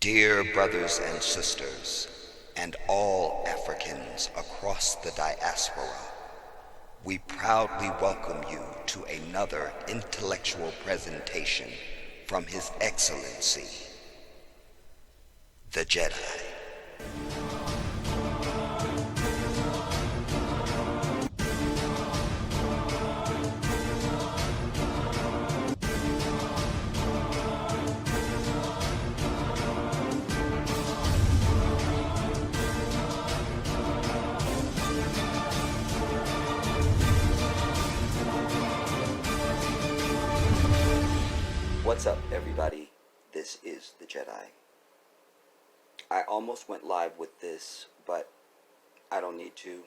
Dear brothers and sisters, and all Africans across the diaspora, we proudly welcome you to another intellectual presentation from His Excellency, the Jedi. What's up, everybody? This is the Jedi. I almost went live with this, but I don't need to,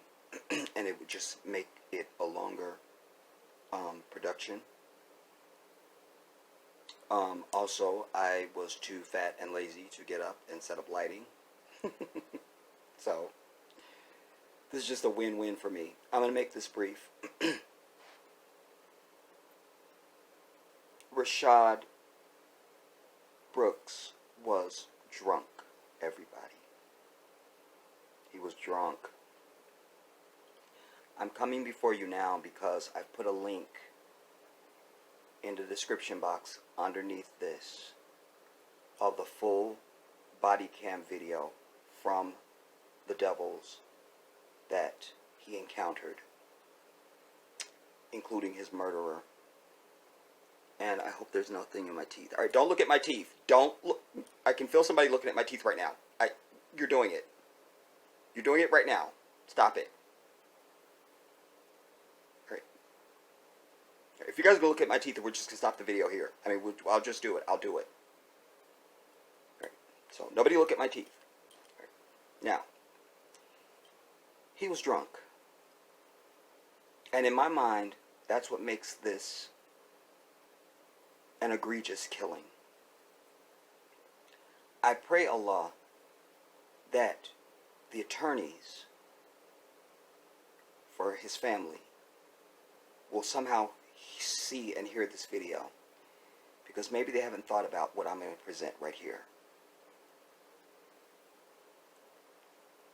and it would just make it a longer production. Also, I was too fat and lazy to get up and set up lighting. So, this is just a win-win for me. I'm going to make this brief. Rayshard Brooks was drunk, everybody. He was drunk. I'm coming before you now because I've put a link in the description box underneath this of the full body cam video from the devils that he encountered, including his murderer. And I hope there's nothing in my teeth. Alright, don't look at my teeth. Don't look. I can feel somebody looking at my teeth right now. You're doing it. You're doing it right now. Stop it. Alright. If you guys are going to look at my teeth, we're just going to stop the video here. I mean, I'll just do it. I'll do it. Alright. So, nobody look at my teeth. Alright. Now, he was drunk. And in my mind, that's what makes this an egregious killing. I pray Allah that the attorneys for his family will somehow see and hear this video, because maybe they haven't thought about what I'm going to present right here.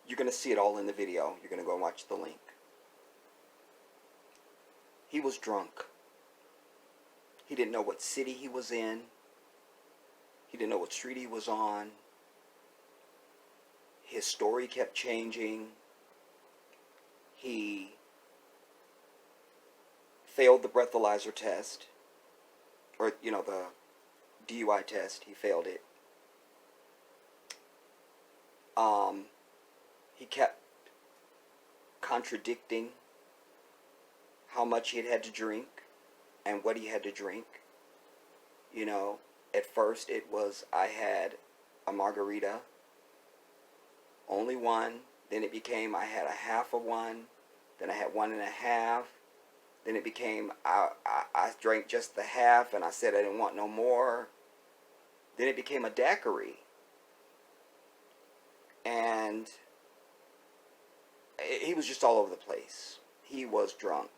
You're going to see it all in the video. You're going to go and watch the link. He was drunk. He didn't know what city he was in. He didn't know what street he was on. His story kept changing. He failed the breathalyzer test. Or, the DUI test. He failed it. He kept contradicting how much he had to drink and what he had to drink. At first it was, I had a margarita, only one. Then it became, I had a half of one. Then I had one and a half. Then it became, I drank just the half, and I said I didn't want no more. Then it became a daiquiri. And he was just all over the place. He was drunk.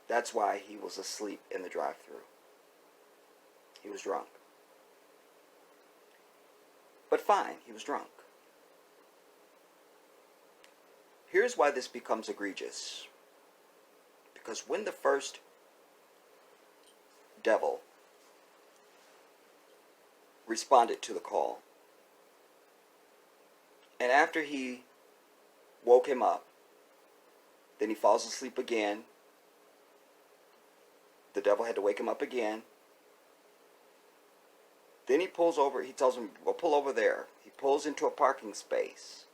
That's why he was asleep in the drive-thru. He was drunk. But fine, he was drunk. Here's why this becomes egregious. Because when the first devil responded to the call, and after he woke him up, then he falls asleep again. The devil had to wake him up again. Then he pulls over. He tells him, well, pull over there. He pulls into a parking space.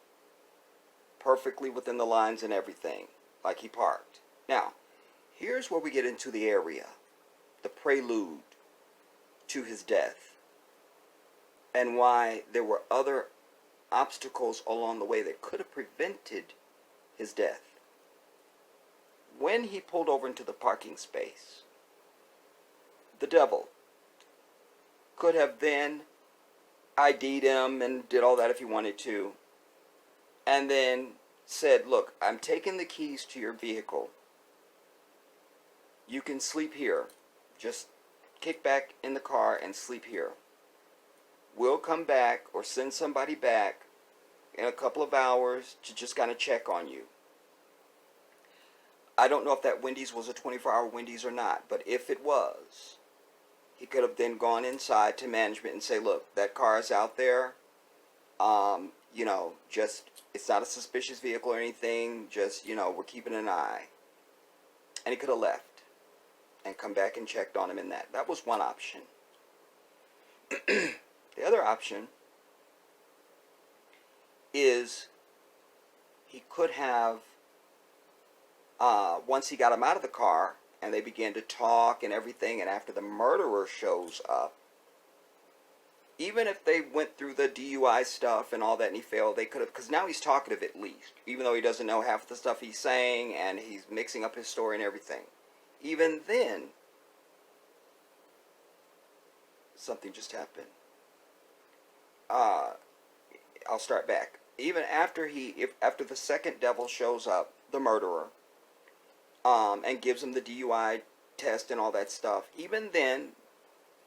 Perfectly within the lines and everything. Like he parked. Now, here's where we get into the area. The prelude to his death. And why there were other obstacles along the way that could have prevented his death. When he pulled over into the parking space, the devil could have then ID'd him and did all that if he wanted to, and then said, look, I'm taking the keys to your vehicle. You can sleep here. Just kick back in the car and sleep here. we'll come back or send somebody back in a couple of hours to just kind of check on you. I don't know if that Wendy's was a 24-hour Wendy's or not, but if it was, he could have then gone inside to management and say, look, that car is out there. Just, it's not a suspicious vehicle or anything. Just, we're keeping an eye. And he could have left and come back and checked on him in that. That was one option. The other option is he could have, once he got him out of the car and they began to talk and everything, and after the murderer shows up, even if they went through the DUI stuff and all that and he failed, they could have, because now he's talkative at least, even though he doesn't know half the stuff he's saying and he's mixing up his story and everything. Even then, something just happened. I'll start back. Even after after the second devil shows up, the murderer, and gives him the DUI test and all that stuff, even then,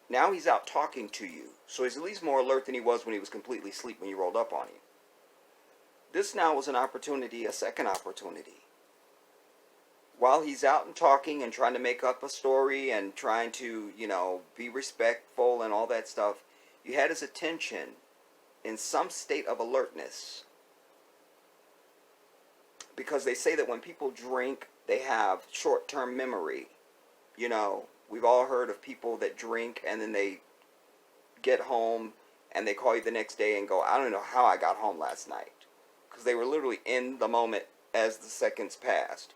now he's out talking to you. So he's at least more alert than he was when he was completely asleep when you rolled up on him. This now was an opportunity, a second opportunity. While he's out and talking and trying to make up a story and trying to, be respectful and all that stuff, you had his attention in some state of alertness. Because they say that when people drink, they have short-term memory. We've all heard of people that drink and then they get home and they call you the next day and go, I don't know how I got home last night. Because they were literally in the moment as the seconds passed.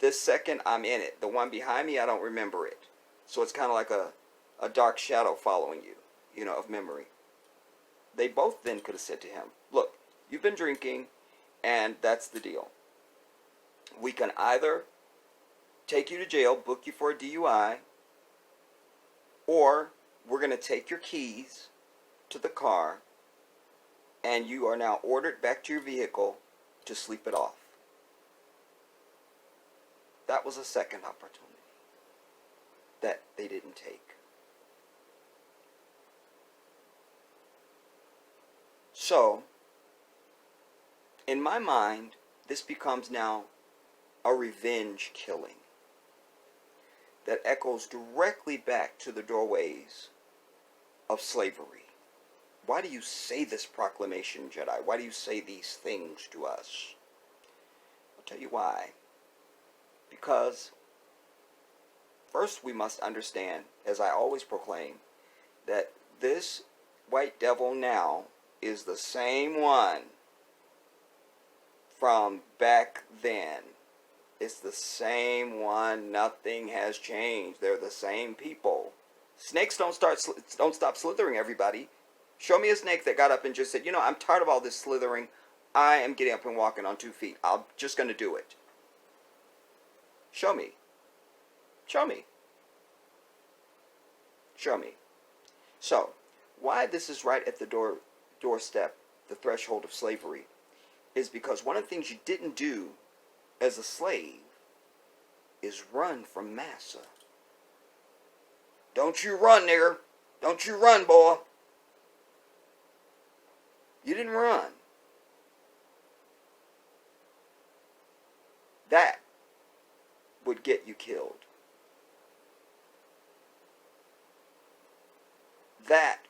This second, I'm in it. The one behind me, I don't remember it. So it's kind of like a dark shadow following you, of memory. They both then could have said to him, look, you've been drinking and that's the deal. We can either take you to jail, book you for a DUI, or we're going to take your keys to the car and you are now ordered back to your vehicle to sleep it off. That was a second opportunity that they didn't take. So, in my mind, this becomes now a revenge killing that echoes directly back to the doorways of slavery. Why do you say this proclamation, Jedi? Why do you say these things to us? I'll tell you why. Because first we must understand, as I always proclaim, that this white devil now is the same one from back then. It's the same one. Nothing has changed. They're the same people. Snakes don't stop slithering, everybody. Show me a snake that got up and just said, I'm tired of all this slithering. I am getting up and walking on 2 feet. I'm just going to do it. Show me. Show me. Show me. So, why this is right at the doorstep, the threshold of slavery, is because one of the things you didn't do as a slave is run from massa. Don't you run, nigger. Don't you run, boy. You didn't run. That would get you killed. That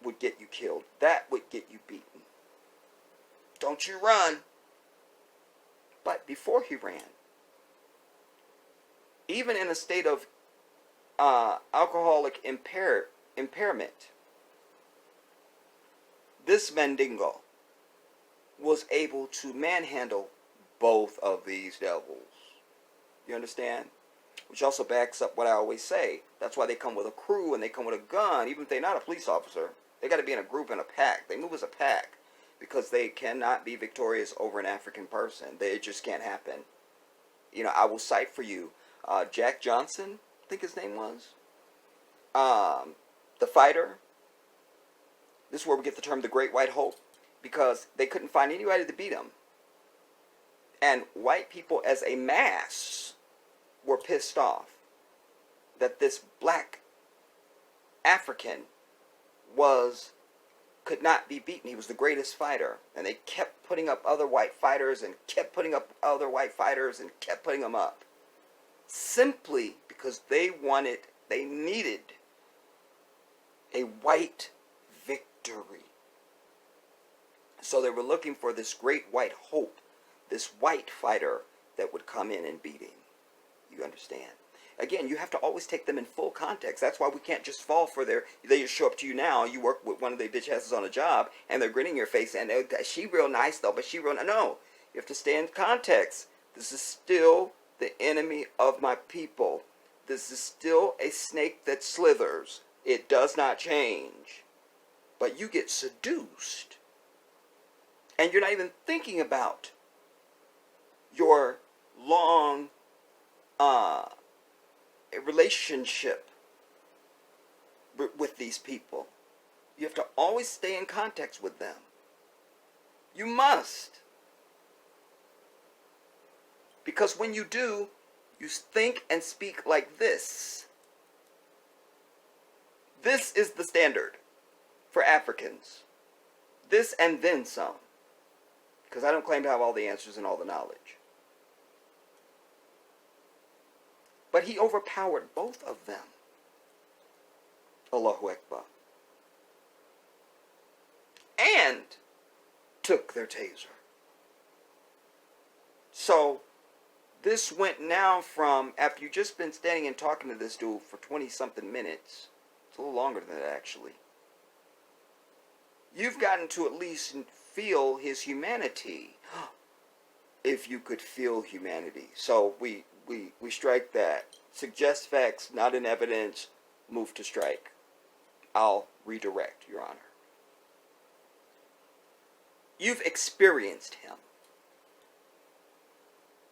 would get you killed. That would get you beaten. Don't you run. But before he ran, even in a state of alcoholic impairment, this Mandingo was able to manhandle both of these devils. You understand? Which also backs up what I always say. That's why they come with a crew and they come with a gun, even if they're not a police officer. They got to be in a group and a pack. They move as a pack because they cannot be victorious over an African person. It just can't happen. I will cite for you Jack Johnson, I think his name was. The fighter. This is where we get the term the Great White Hope, because they couldn't find anybody to beat him. And white people as a mass were pissed off that this black African was could not be beaten. He was the greatest fighter. And they kept putting up other white fighters and kept putting up other white fighters and kept putting them up. Simply because they needed a white victory. So they were looking for this great white hope, this white fighter that would come in and beat him. You understand? Again, you have to always take them in full context. That's why we can't just fall for they just show up to you now, you work with one of the bitch asses on a job, and they're grinning your face, and she real nice though, but she real, no. You have to stay in context. This is still the enemy of my people. This is still a snake that slithers. It does not change. But you get seduced. And you're not even thinking about your long relationship with these people. You have to always stay in context with them. You must. Because when you do, you think and speak like this. This is the standard for Africans. This and then some. Because I don't claim to have all the answers and all the knowledge. But he overpowered both of them. Allahu Akbar. And took their taser. So, this went now from, after you've just been standing and talking to this dude for 20-something minutes, it's a little longer than that actually, you've gotten to at least feel his humanity. If you could feel humanity. So we strike that. Suggest facts, not in evidence. Move to strike. I'll redirect, Your Honor. You've experienced him.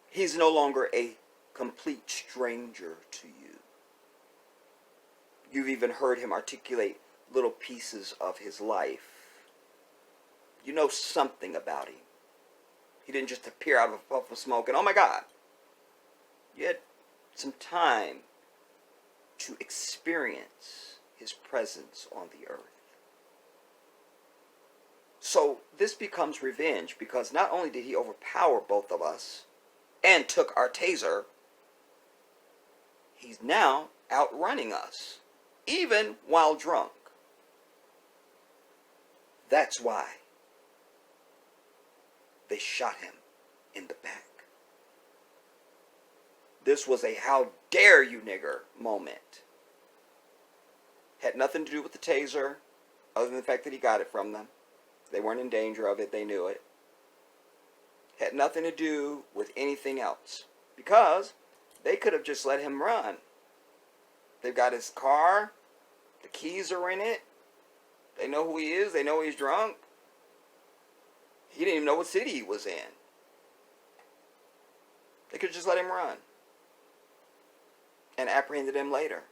He's no longer a complete stranger to you. You've even heard him articulate little pieces of his life. You know something about him. He didn't just appear out of a puff of smoke and, oh my God. You had some time to experience his presence on the earth. So this becomes revenge, because not only did he overpower both of us and took our taser, he's now outrunning us, even while drunk. That's why they shot him in the back. This was a how dare you nigger moment. Had nothing to do with the taser, other than the fact that he got it from them. They weren't in danger of it, they knew it. Had nothing to do with anything else. Because they could have just let him run. They've got his car, the keys are in it, they know who he is, they know he's drunk. He didn't even know what city he was in. They could have just let him run. And apprehended him later.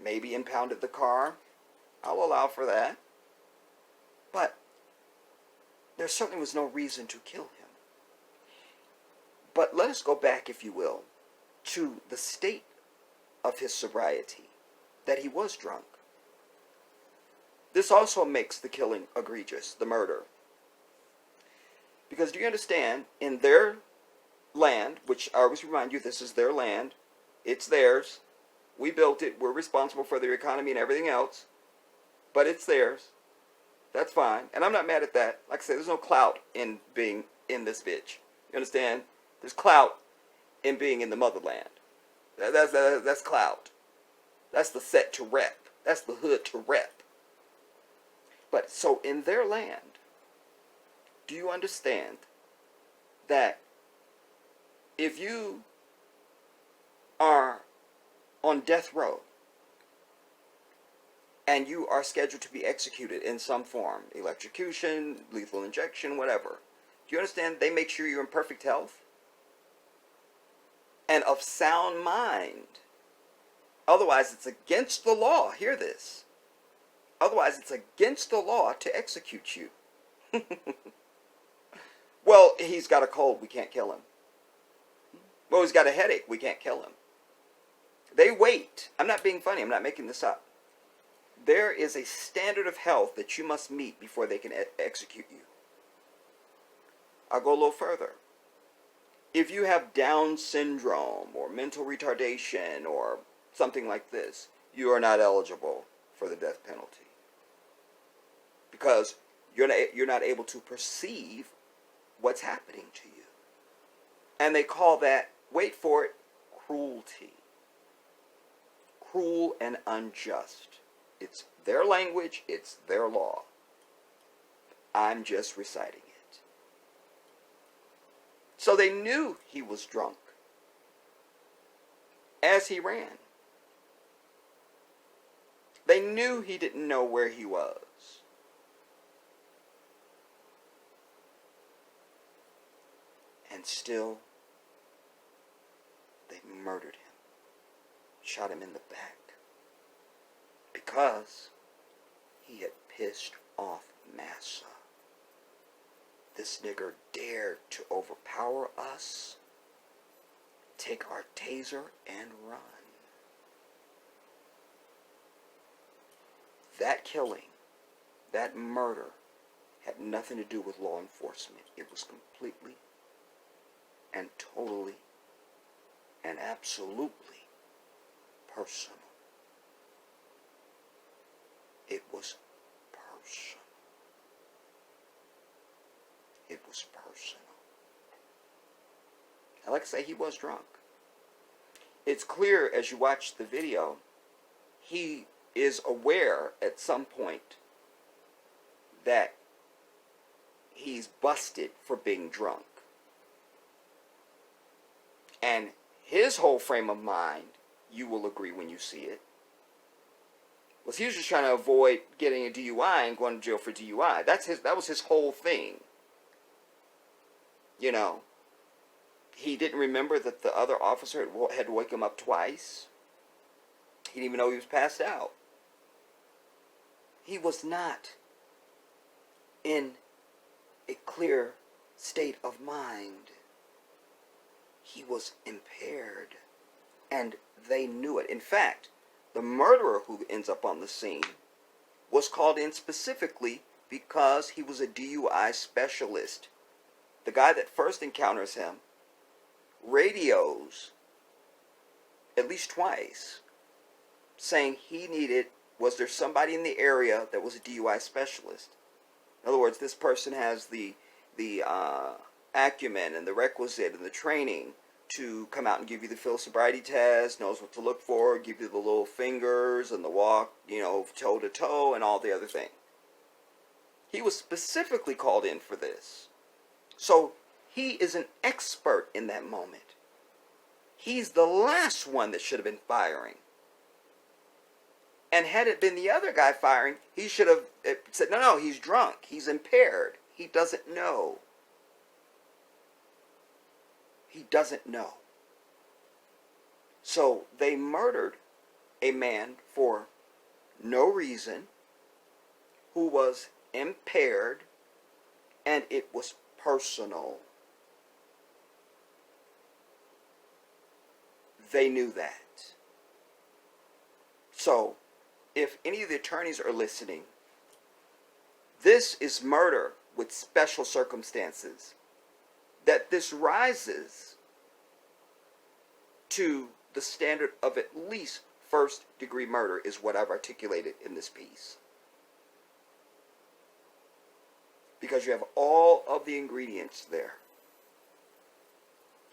Maybe impounded the car. I'll allow for that. But there certainly was no reason to kill him. But let us go back, if you will, to the state of his sobriety, that he was drunk. This also makes the killing egregious, the murder. Because do you understand, in their land, which I always remind you, this is their land, it's theirs, we built it, we're responsible for their economy and everything else, but it's theirs. That's fine. And I'm not mad at that. Like I said, there's no clout in being in this bitch. You understand? There's clout in being in the motherland. That's clout. That's the set to rep. That's the hood to rep. But so in their land, do you understand that if you are on death row and you are scheduled to be executed in some form, electrocution, lethal injection, whatever, do you understand they make sure you're in perfect health and of sound mind? Otherwise, it's against the law. Hear this. Otherwise, it's against the law to execute you. Well, he's got a cold. We can't kill him. Well, he's got a headache. We can't kill him. They wait. I'm not being funny. I'm not making this up. there is a standard of health that you must meet before they can execute you. I'll go a little further. If you have Down syndrome or mental retardation or something like this, you are not eligible for the death penalty. Because you're not able to perceive what's happening to you. And they call that, wait for it, cruelty. Cruel and unjust. It's their language, it's their law. I'm just reciting it. So they knew he was drunk as he ran. They knew he didn't know where he was. And still, they murdered him. Shot him in the back. Because he had pissed off Massa. This nigger dared to overpower us, take our taser, and run. That killing, that murder, had nothing to do with law enforcement. It was completely and totally and absolutely personal. It was personal. It was personal. And like I say, he was drunk. It's clear as you watch the video, he is aware at some point that he's busted for being drunk. And his whole frame of mind, you will agree when you see it, was he was just trying to avoid getting a DUI and going to jail for DUI. That was his whole thing. You know, he didn't remember that the other officer had woke him up twice. He didn't even know he was passed out. He was not in a clear state of mind. He was impaired, and they knew it. In fact, the murderer who ends up on the scene was called in specifically because he was a DUI specialist. The guy that first encounters him radios at least twice saying was there somebody in the area that was a DUI specialist? In other words, this person has the acumen and the requisite and the training to come out and give you the field sobriety test, knows what to look for, give you the little fingers and the walk, toe to toe and all the other thing. He was specifically called in for this. So he is an expert in that moment. He's the last one that should have been firing. And had it been the other guy firing, he should have said, no, he's drunk. He's impaired. He doesn't know. He doesn't know. So they murdered a man for no reason, who was impaired, and it was personal. They knew that. So, if any of the attorneys are listening, this is murder with special circumstances. That this rises to the standard of at least first-degree murder is what I've articulated in this piece. Because you have all of the ingredients there.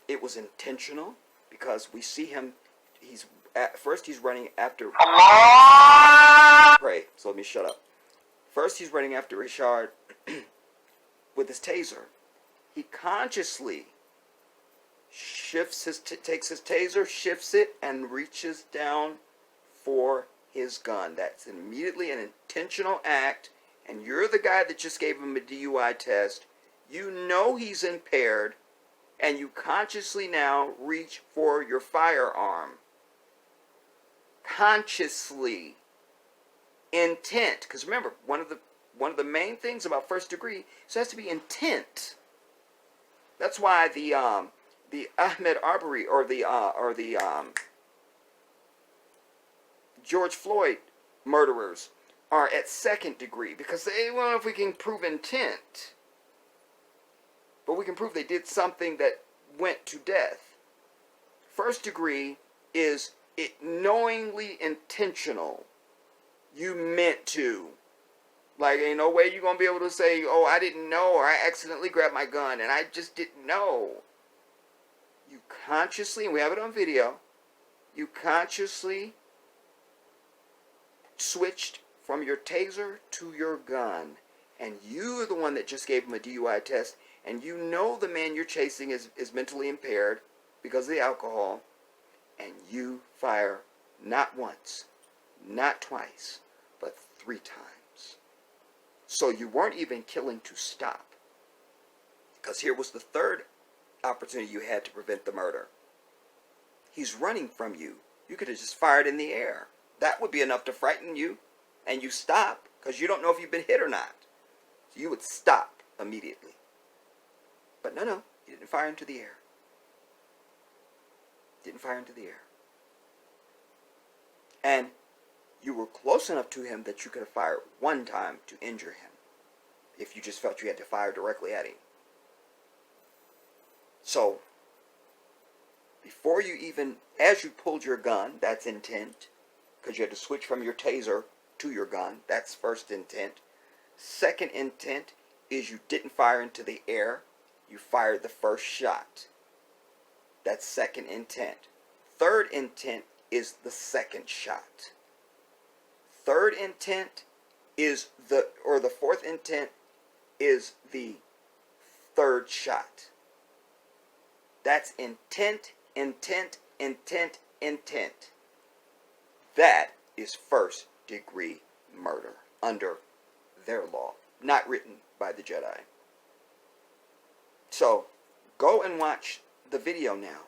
It was intentional because we see him, he's running after... Pray, so let me shut up. First he's running after Rayshard with his taser. He consciously takes his taser, shifts it, and reaches down for his gun. That's immediately an intentional act, and you're the guy that just gave him a DUI test. You know he's impaired, and you consciously now reach for your firearm. Consciously. Intent. Because remember, one of the main things about first degree is it has to be intent. That's why the Ahmaud Arbery or the George Floyd murderers are at second degree because they, well, if we can prove intent, but we can prove they did something that went to death. First degree is it knowingly intentional. You meant to. Like, ain't no way you're going to be able to say, oh, I didn't know, or I accidentally grabbed my gun, and I just didn't know. You consciously, and we have it on video, you consciously switched from your taser to your gun, and you are the one that just gave him a DUI test, and you know the man you're chasing is mentally impaired because of the alcohol, and you fire not once, not twice, but 3 times. So you weren't even killing to stop. Because here was the third opportunity you had to prevent the murder. He's running from you. You could have just fired in the air. That would be enough to frighten you. And you stop because you don't know if you've been hit or not. So you would stop immediately. But no, you didn't fire into the air. Didn't fire into the air. And you were close enough to him that you could have fired 1 time to injure him if you just felt you had to fire directly at him. So, before you even, as you pulled your gun, that's intent, because you had to switch from your taser to your gun. That's first intent. Second intent is you didn't fire into the air. You fired the first shot. That's second intent. Third intent is the second shot. Third intent is the fourth intent is the third shot. That's intent, intent, intent, intent. That is first degree murder under their law, not written by the Jedi. So, go and watch the video now.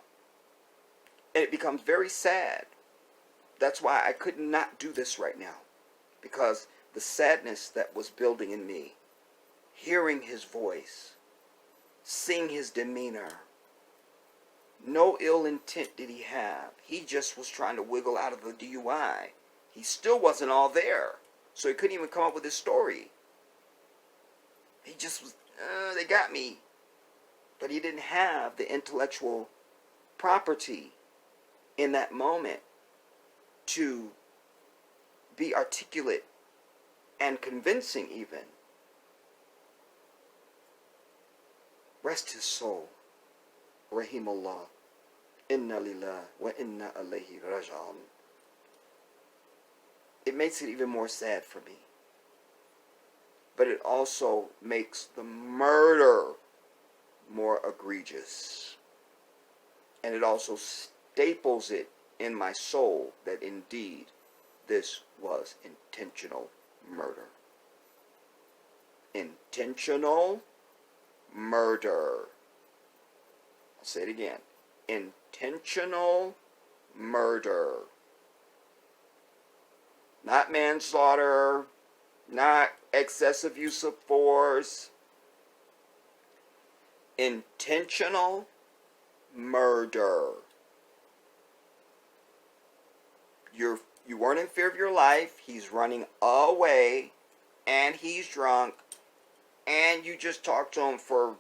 And it becomes very sad. That's why I could not do this right now. Because the sadness that was building in me, hearing his voice, seeing his demeanor, no ill intent did he have. He just was trying to wiggle out of the DUI. He still wasn't all there. So he couldn't even come up with his story. He just was, they got me. But he didn't have the intellectual property in that moment to be articulate and convincing even. Rest his soul. Rahimullah. Inna lillah wa inna alayhi raji'un. It makes it even more sad for me. But it also makes the murder more egregious. And it also staples it in my soul that indeed this was intentional murder. Intentional murder. I'll say it again. Intentional murder. Not manslaughter, not excessive use of force. Intentional murder. You weren't in fear of your life. He's running away, and he's drunk, and you just talked to him for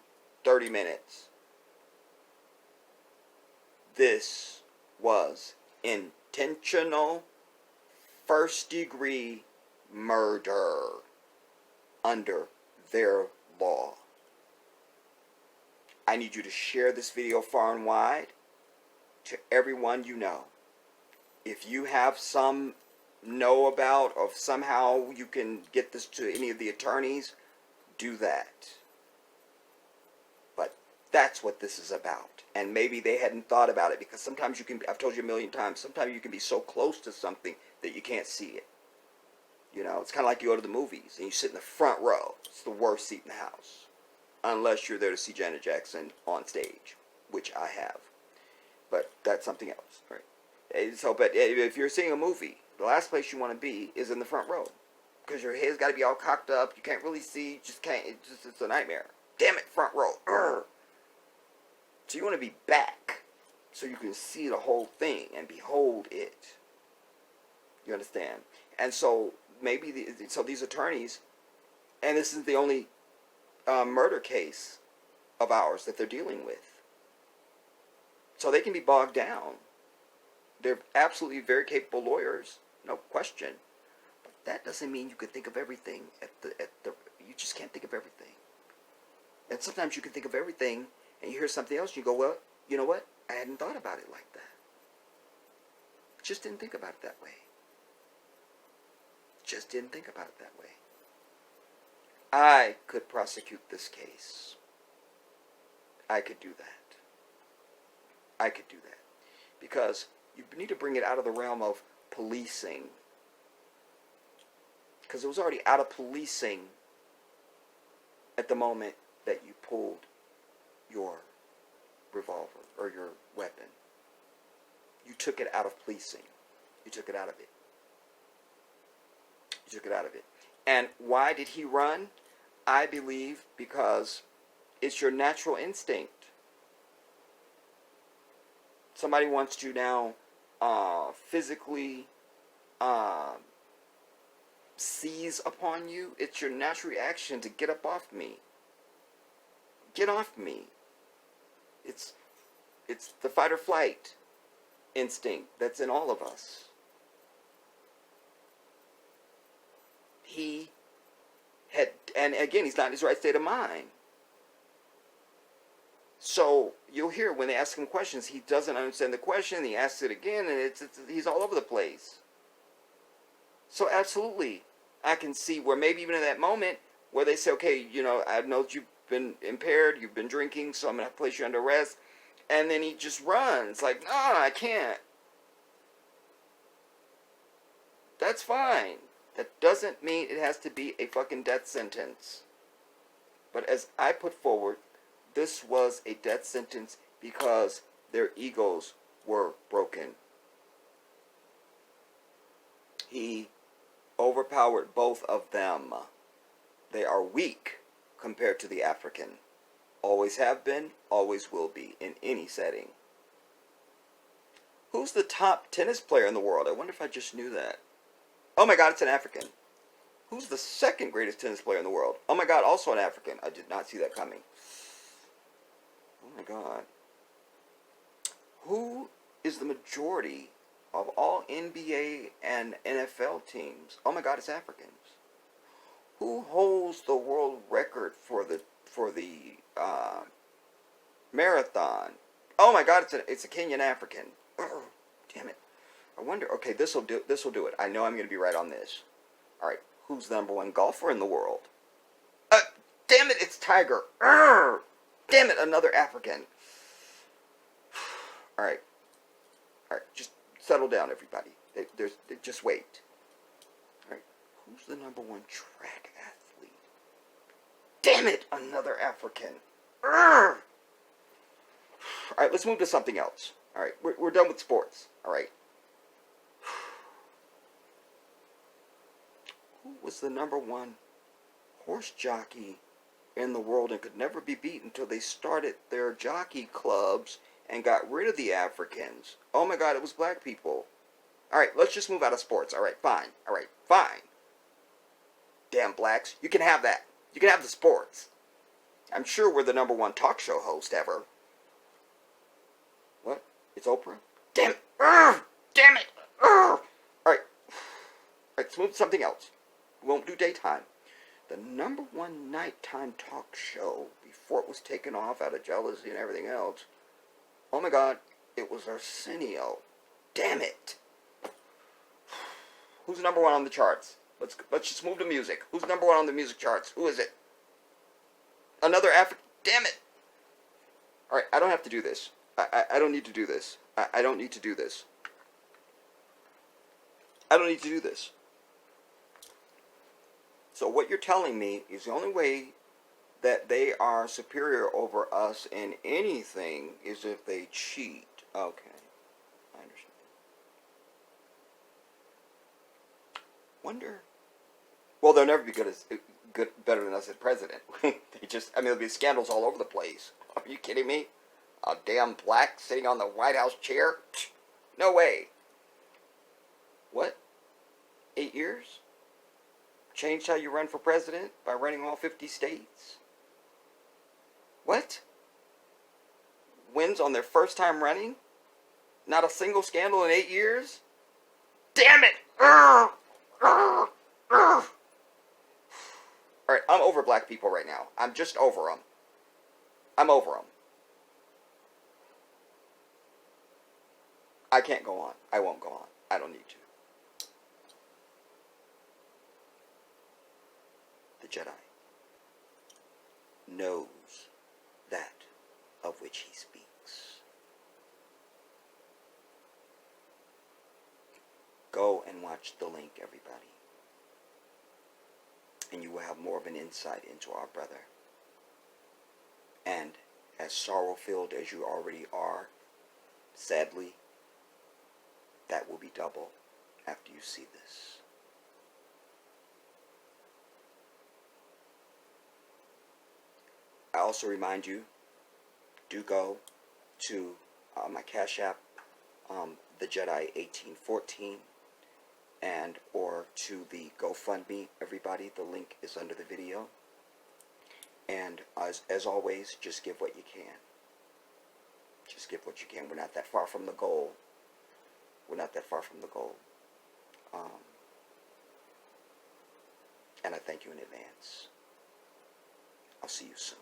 30 minutes. This was intentional first-degree murder under their law. I need you to share this video far and wide to everyone you know. If you have some know about, or somehow you can get this to any of the attorneys, do that. But that's what this is about. And maybe they hadn't thought about it, because sometimes you can, I've told you a million times, sometimes you can be so close to something that you can't see it. You know, it's kind of like you go to the movies and you sit in the front row. It's the worst seat in the house. Unless you're there to see Janet Jackson on stage, which I have. But that's something else, right? So, but if you're seeing a movie, the last place you want to be is in the front row. Because your head's got to be all cocked up. You can't really see. You just can't. It's a nightmare. Damn it, front row. Urgh. So you want to be back so you can see the whole thing and behold it. You understand? And so maybe so these attorneys, and this isn't the only murder case of ours that they're dealing with. So they can be bogged down. They're absolutely very capable lawyers, no question. But that doesn't mean you can think of everything you just can't think of everything. And sometimes you can think of everything and you hear something else and you go, well, you know what? I hadn't thought about it like that. Just didn't think about it that way. Just didn't think about it that way. I could prosecute this case. I could do that. I could do that. Because you need to bring it out of the realm of policing. Because it was already out of policing at the moment that you pulled your revolver or your weapon. You took it out of policing. You took it out of it. You took it out of it. And why did he run? I believe because it's your natural instinct. Somebody wants to now physically seize upon you. It's your natural reaction to get up off me. Get off me. It's the fight or flight instinct that's in all of us. He had, and again, he's not in his right state of mind. So you'll hear when they ask him questions, he doesn't understand the question. He asks it again, and he's all over the place. So absolutely, I can see where maybe even in that moment where they say, okay, you know, I know that you've been impaired, you've been drinking, so I'm going to place you under arrest. And then he just runs like, no, I can't. That's fine. That doesn't mean it has to be a fucking death sentence. But as I put forward, this was a death sentence because their egos were broken. He overpowered both of them. They are weak compared to the African. Always have been, always will be, in any setting. Who's the top tennis player in the world? I wonder if I just knew that. Oh my God, it's an African. Who's the second greatest tennis player in the world? Oh my God, also an African. I did not see that coming. Oh my God. Who is the majority of all NBA and NFL teams? Oh my God, it's Africans. Who holds the world record for the marathon? Oh my God, it's a Kenyan African. Oh, damn it. I wonder. Okay, this will do it. I know I'm going to be right on this. All right, who's the number one golfer in the world? Damn it, it's Tiger. Damn it, another African. All right, just settle down, everybody. Just wait. All right, who's the number one track athlete? Damn it, another African. All right, let's move to something else. All right, we're done with sports. All right. Who was the number one horse jockey in the world and could never be beaten until they started their jockey clubs and got rid of the Africans? Oh my God, it was black people. All right, let's just move out of sports. All right, fine. All right, fine. Damn blacks. You can have that. You can have the sports. I'm sure we're the number one talk show host ever. What? It's Oprah? Damn it. Damn it. All right, let's move to something else. We won't do daytime. The number one nighttime talk show before it was taken off out of jealousy and everything else. Oh my God, it was Arsenio. Damn it. Who's number one on the charts? Let's just move to music. Who's number one on the music charts? Who is it? Another African. Damn it. All right, I don't have to do this. I don't need to do this. I don't need to do this. I don't need to do this. So what you're telling me is the only way that they are superior over us in anything is if they cheat. Okay, I understand. Wonder. Well, they'll never be better than us as president. There'll be scandals all over the place. Are you kidding me? A damn black sitting on the White House chair? No way. What? 8 years? Changed how you run for president by running all 50 states? What? Wins on their first time running? Not a single scandal in 8 years? Damn it! Alright, I'm over black people right now. I'm just over them. I'm over them. I can't go on. I won't go on. I don't need to. The Jedi knows that of which he speaks. Go and watch the link, everybody. And you will have more of an insight into our brother. And as sorrow-filled as you already are, sadly, that will be double after you see this. I also remind you, do go to my Cash App, the Jedi 1814, and or to the GoFundMe, everybody. The link is under the video. And as always, just give what you can. Just give what you can. We're not that far from the goal. We're not that far from the goal. And I thank you in advance. I'll see you soon.